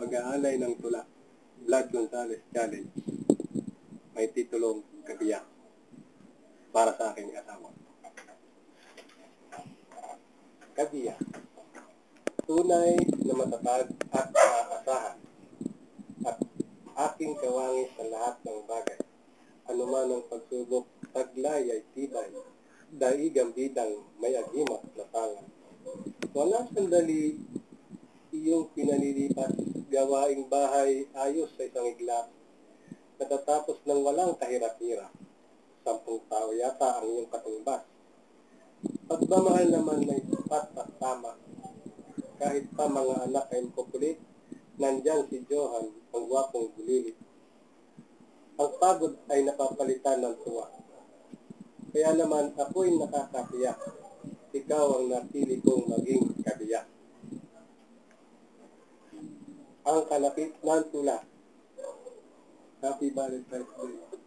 Pag-aalay ng tula, Vlad Gonzales Challenge. May titulong Kabiyak para sa aking asawa. Kabiyak. Tunay na matatag at maaasahan at aking kawangis sa lahat ng bagay. Anuman ang pagsubok, taglay ay tibay, daigang bidang may agimat na tangan. Walang sandali iyong pinalilipas, gawaing bahay ayos sa isang iglap, natatapos ng walang kahirap-hirap. 10 tao yata ang iyong katumbas. Pagmamahal naman may sapat at tama. Kahit pa mga anak ay makukulit, nandyan si Johan, ang gwapong bulilit. Ang pagod ay napapalitan ng tuwa. Kaya naman ako'y nakakapiyak. Ikaw ang napili kong maging kabiyak. Ang kalapit ng tula. Happy Valentine's Day.